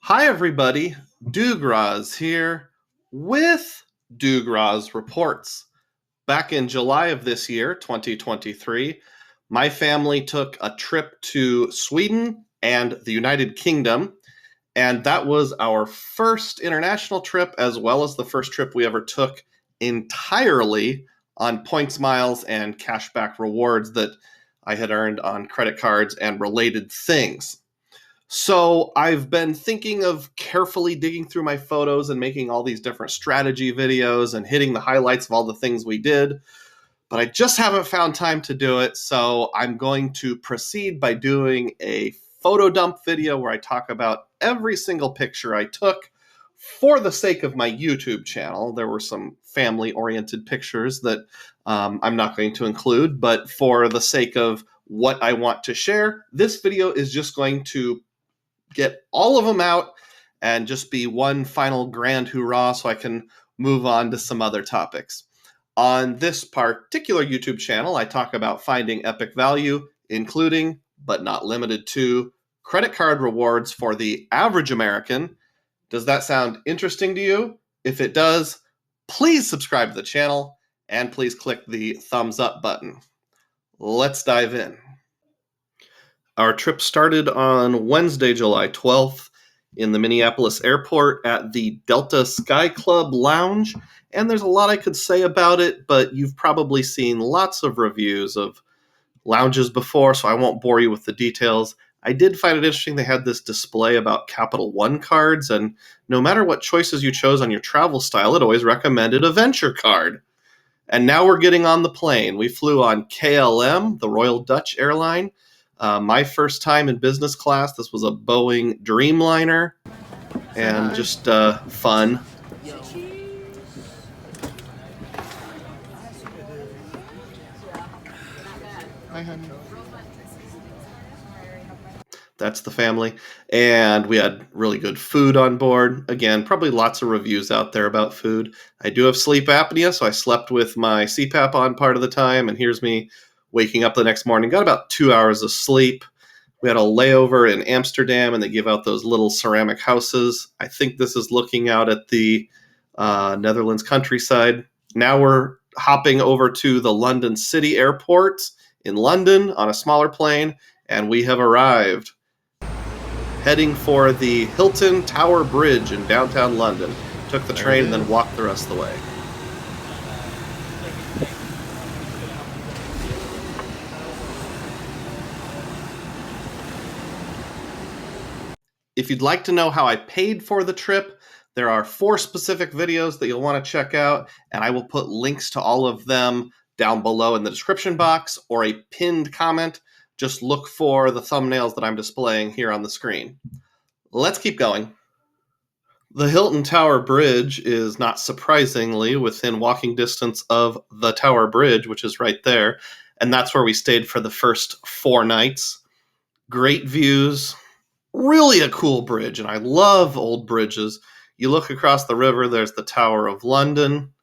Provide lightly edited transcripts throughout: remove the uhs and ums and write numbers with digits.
Hi, everybody. Dugras here with Dugras Reports. Back in July of this year, 2023, my family took a trip to Sweden and the United Kingdom, and that was our first international trip, as well as the first trip we ever took entirely on points, miles, and cashback rewards that I had earned on credit cards and related things. So I've been thinking of carefully digging through my photos and making all these different strategy videos and hitting the highlights of all the things we did, but I just haven't found time to do it. So I'm going to proceed by doing a photo dump video where I talk about every single picture I took for the sake of my YouTube channel. There were some family-oriented pictures that I'm not going to include, but for the sake of what I want to share, this video is just going to get all of them out and just be one final grand hurrah so I can move on to some other topics. On this particular YouTube channel, I talk about finding epic value, including, but not limited to, credit card rewards for the average American. Does that sound interesting to you? If it does, please subscribe to the channel and please click the thumbs up button. Let's dive in. Our trip started on Wednesday, July 12th in the Minneapolis airport at the Delta Sky Club Lounge. And there's a lot I could say about it, but you've probably seen lots of reviews of lounges before, so I won't bore you with the details. I did find it interesting they had this display about Capital One cards, and no matter what choices you chose on your travel style, it always recommended a Venture card. And now we're getting on the plane. We flew on KLM, the Royal Dutch Airline. My first time in business class, this was a Boeing Dreamliner, and just fun. Hi, honey. That's the family. And we had really good food on board. Again, probably lots of reviews out there about food. I do have sleep apnea, so I slept with my CPAP on part of the time, and here's me waking up the next morning. Got about 2 hours of sleep. We had a layover in Amsterdam, and they give out those little ceramic houses. I think this is looking out at the Netherlands countryside. Now we're hopping over to the London City Airport in London on a smaller plane, and we have arrived. Heading for the Hilton Tower Bridge in downtown London. Took the train and then walked the rest of the way. If you'd like to know how I paid for the trip, there are 4 specific videos that you'll want to check out, and I will put links to all of them down below in the description box or a pinned comment. Just look for the thumbnails that I'm displaying here on the screen. Let's keep going. The Hilton Tower Bridge is, not surprisingly, within walking distance of the Tower Bridge, which is right there, and that's where we stayed for the first 4 nights. Great views. Really a cool bridge, and I love old bridges. You look across the river, there's the Tower of London.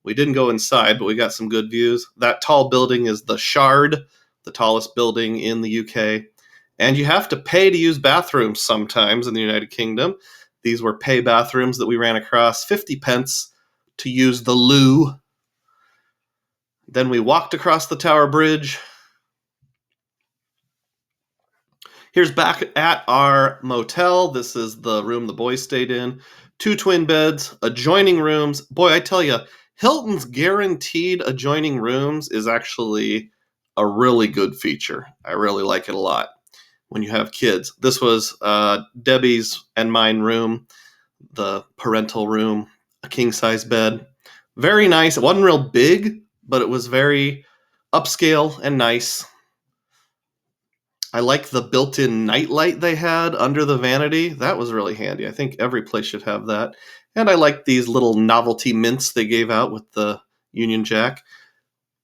We didn't go inside, but we got some good views. That tall building is the Shard, the tallest building in the UK. And you have to pay to use bathrooms sometimes in the United Kingdom. These were pay bathrooms that we ran across, 50 pence to use the loo. Then we walked across the Tower Bridge. Here's back at our motel. This is the room the boys stayed in. 2 twin beds, adjoining rooms. Boy, I tell you, Hilton's guaranteed adjoining rooms is actually a really good feature. I really like it a lot when you have kids. This was Debbie's and mine room, the parental room, a king-size bed. Very nice. It wasn't real big, but it was very upscale and nice. I like the built-in nightlight they had under the vanity. That was really handy. I think every place should have that. And I like these little novelty mints they gave out with the Union Jack.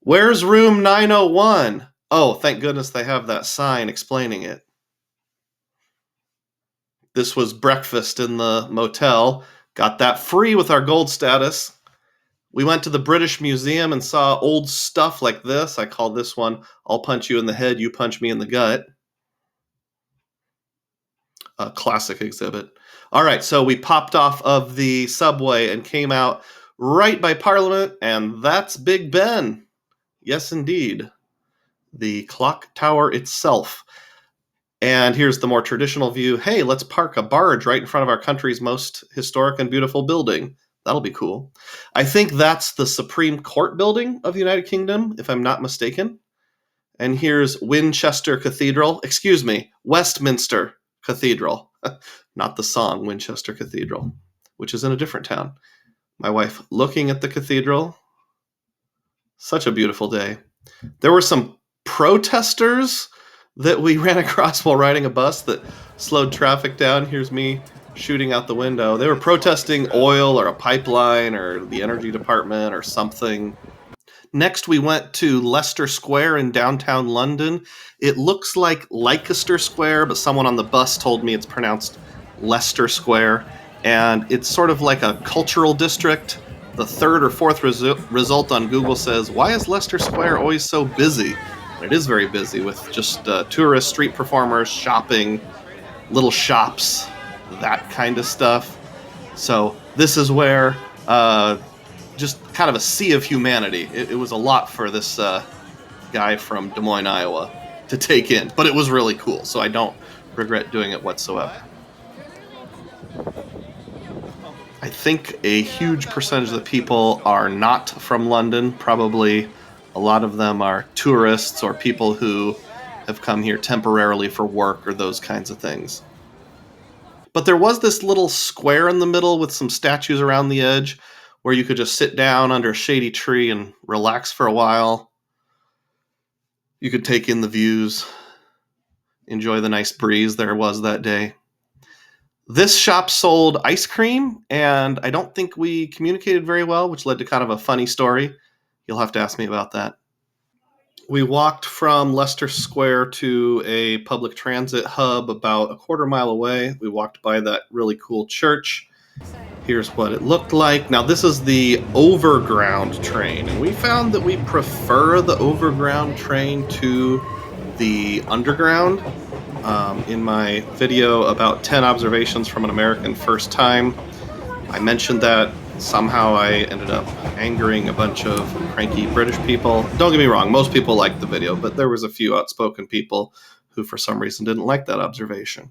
Where's room 901? Oh, thank goodness they have that sign explaining it. This was breakfast in the motel. Got that free with our gold status. We went to the British Museum and saw old stuff like this. I call this one, I'll punch you in the head, you punch me in the gut. A classic exhibit. All right, so we popped off of the subway and came out right by Parliament, and that's Big Ben. Yes, indeed. The clock tower itself. And here's the more traditional view. Hey, let's park a barge right in front of our country's most historic and beautiful building. That'll be cool. I think that's the Supreme Court building of the United Kingdom, if I'm not mistaken. And here's Winchester Cathedral. Excuse me, Westminster Cathedral. Not the song Winchester Cathedral, which is in a different town. My wife looking at the cathedral. Such a beautiful day. There were some protesters that we ran across while riding a bus that slowed traffic down. Here's me shooting out the window. They were protesting oil or a pipeline or the energy department or something. Next, we went to Leicester Square in downtown London. It looks like Leicester Square, but someone on the bus told me it's pronounced Leicester Square. And it's sort of like a cultural district. The third or fourth result on Google says, why is Leicester Square always so busy? And it is very busy with just tourists, street performers, shopping, little shops, that kind of stuff. So this is where just kind of a sea of humanity. It was a lot for this guy from Des Moines, Iowa to take in, but it was really cool, so I don't regret doing it whatsoever. I think a huge percentage of the people are not from London. Probably a lot of them are tourists or people who have come here temporarily for work or those kinds of things. But there was this little square in the middle with some statues around the edge where you could just sit down under a shady tree and relax for a while. You could take in the views, enjoy the nice breeze there was that day. This shop sold ice cream, and I don't think we communicated very well, which led to kind of a funny story. You'll have to ask me about that. We walked from Leicester Square to a public transit hub about a quarter mile away. We walked by that really cool church. Here's what it looked like. Now, this is the overground train, and we found that we prefer the overground train to the underground. In my video about 10 observations from an American first time, I mentioned that. Somehow I ended up angering a bunch of cranky British people. Don't get me wrong, most people liked the video, but there was a few outspoken people who for some reason didn't like that observation.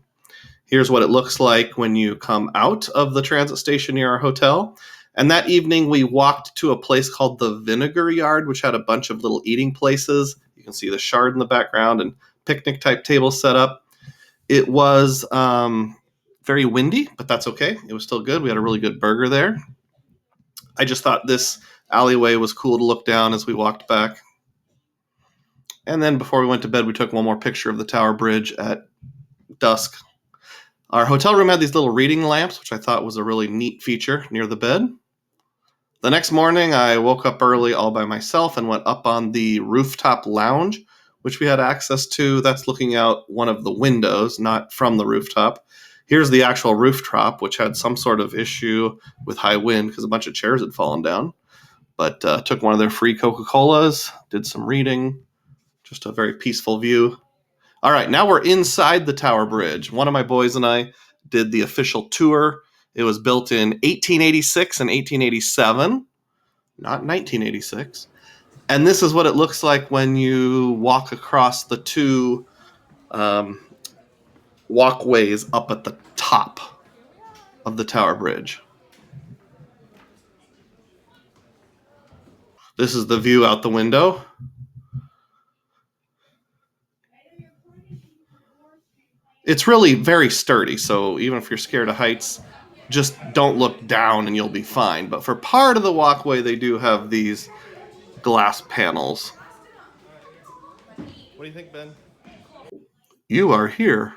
Here's what it looks like when you come out of the transit station near our hotel. And that evening we walked to a place called the Vinegar Yard, which had a bunch of little eating places. You can see the Shard in the background and picnic type tables set up. It was very windy, but that's okay. It was still good. We had a really good burger there. I just thought this alleyway was cool to look down as we walked back. And then before we went to bed, we took one more picture of the Tower Bridge at dusk. Our hotel room had these little reading lamps, which I thought was a really neat feature near the bed. The next morning, I woke up early all by myself and went up on the rooftop lounge, which we had access to. That's looking out one of the windows, not from the rooftop. Here's the actual rooftop, which had some sort of issue with high wind because a bunch of chairs had fallen down. But took one of their free Coca-Colas, did some reading, just a very peaceful view. All right, now we're inside the Tower Bridge. One of my boys and I did the official tour. It was built in 1886 and 1887, not 1986. And this is what it looks like when you walk across the two walkways up at the top of the Tower Bridge. This is the view out the window. It's really very sturdy, so even if you're scared of heights, just don't look down and you'll be fine. But for part of the walkway, they do have these glass panels. What do you think, Ben? You are here.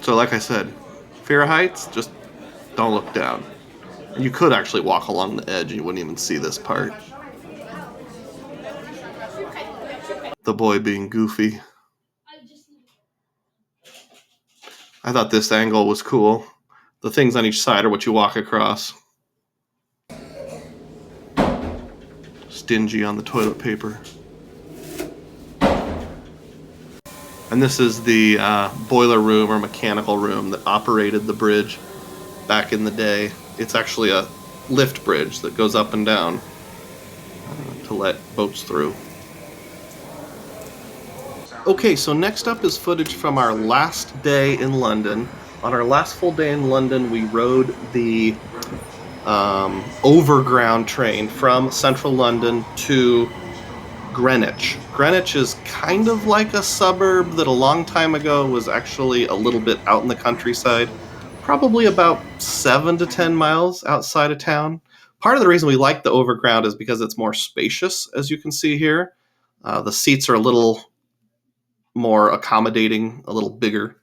So like I said, fear of heights, just don't look down. And you could actually walk along the edge and you wouldn't even see this part. The boy being goofy. I thought this angle was cool. The things on each side are what you walk across. Stingy on the toilet paper. And this is the boiler room or mechanical room that operated the bridge back in the day. It's actually a lift bridge that goes up and down to let boats through. Okay, so next up is footage from our last day in London. On our last full day in London, we rode the overground train from central London to Greenwich. Greenwich is kind of like a suburb that a long time ago was actually a little bit out in the countryside, probably about 7 to 10 miles outside of town. Part of the reason we like the overground is because it's more spacious, as you can see here. The seats are a little more accommodating, a little bigger.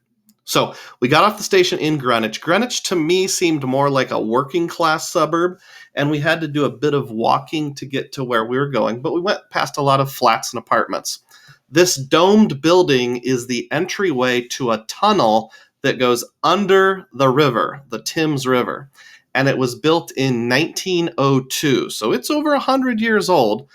So we got off the station in Greenwich. Greenwich to me seemed more like a working class suburb, and we had to do a bit of walking to get to where we were going, but we went past a lot of flats and apartments. This domed building is the entryway to a tunnel that goes under the river, the Thames River, and it was built in 1902. So it's over 100 years old.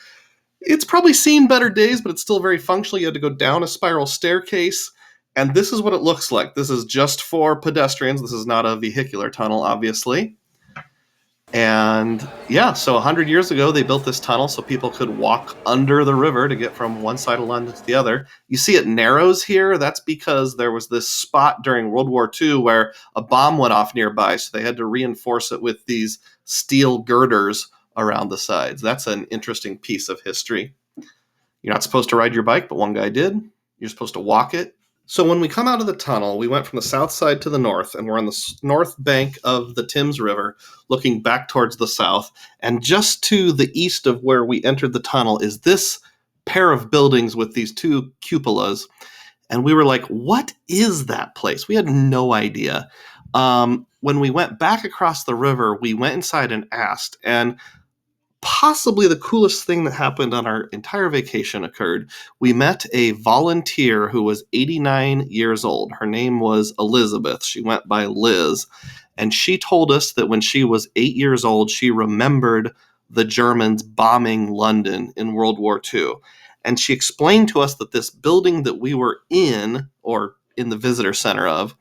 It's probably seen better days, but it's still very functional. You had to go down a spiral staircase, and this is what it looks like. This is just for pedestrians. This is not a vehicular tunnel, obviously. And yeah, so 100 years ago, they built this tunnel so people could walk under the river to get from one side of London to the other. You see it narrows here. That's because there was this spot during World War II where a bomb went off nearby, so they had to reinforce it with these steel girders around the sides. That's an interesting piece of history. You're not supposed to ride your bike, but one guy did. You're supposed to walk it. So when we come out of the tunnel, we went from the south side to the north, and we're on the north bank of the Thames River, looking back towards the south. And just to the east of where we entered the tunnel is this pair of buildings with these two cupolas. And we were like, what is that place? We had no idea. When we went back across the river, we went inside and asked, and possibly the coolest thing that happened on our entire vacation occurred. We met a volunteer who was 89 years old. Her name was Elizabeth. She went by Liz. And she told us that when she was 8 years old, she remembered the Germans bombing London in World War II. And she explained to us that this building that we were in, or in the visitor center of,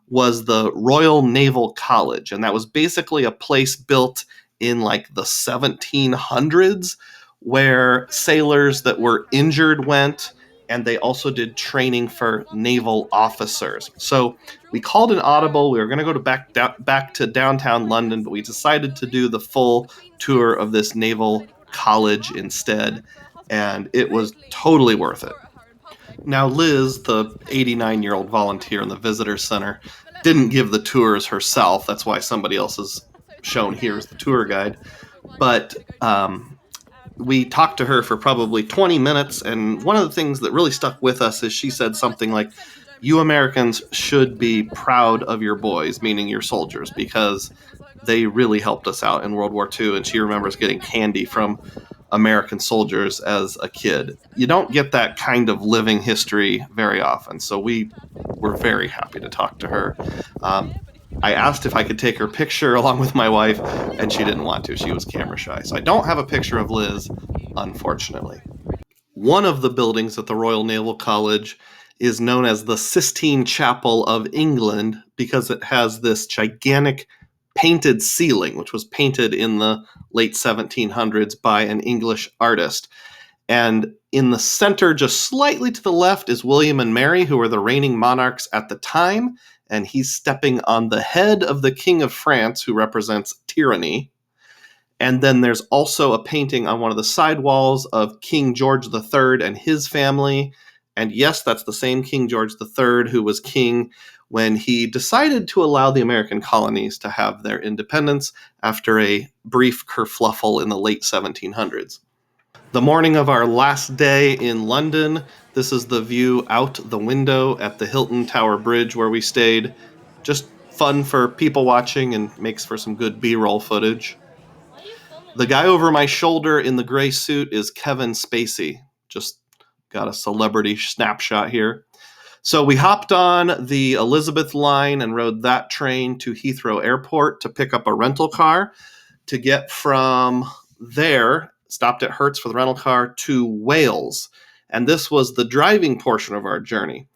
was the Royal Naval College. And that was basically a place built in like the 1700s where sailors that were injured went, and they also did training for naval officers. So we called an audible. We were going to go back to downtown London, but we decided to do the full tour of this naval college instead, and it was totally worth it. Now, Liz, the 89-year-old volunteer in the visitor center, didn't give the tours herself. That's why somebody else is shown here as the tour guide. But we talked to her for probably 20 minutes, and one of the things that really stuck with us is she said something like, you Americans should be proud of your boys, meaning your soldiers, because they really helped us out in World War II, and she remembers getting candy from American soldiers as a kid. You don't get that kind of living history very often, so we were very happy to talk to her. I asked if I could take her picture along with my wife, and she didn't want to. She was camera shy. So I don't have a picture of Liz, unfortunately. One of the buildings at the Royal Naval College is known as the Sistine Chapel of England because it has this gigantic painted ceiling, which was painted in the late 1700s by an English artist. And in the center, just slightly to the left, is William and Mary, who were the reigning monarchs at the time. And he's stepping on the head of the King of France, who represents tyranny. And then there's also a painting on one of the side walls of King George III and his family. And yes, that's the same King George III who was king when he decided to allow the American colonies to have their independence after a brief kerfluffle in the late 1700s. The morning of our last day in London, this is the view out the window at the Hilton Tower Bridge where we stayed. Just fun for people watching and makes for some good B-roll footage. The guy over my shoulder in the gray suit is Kevin Spacey. Just got a celebrity snapshot here. So we hopped on the Elizabeth line and rode that train to Heathrow Airport to pick up a rental car to get from there, stopped at Hertz for the rental car, to Wales. And this was the driving portion of our journey.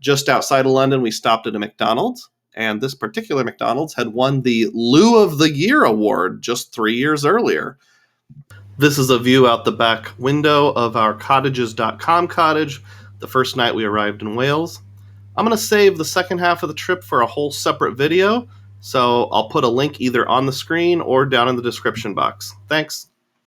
Just outside of London, we stopped at a McDonald's, and this particular McDonald's had won the Lou of the Year award just 3 years earlier. This is a view out the back window of our cottages.com cottage the first night we arrived in Wales. I'm going to save the second half of the trip for a whole separate video, so I'll put a link either on the screen or down in the description box. Thanks.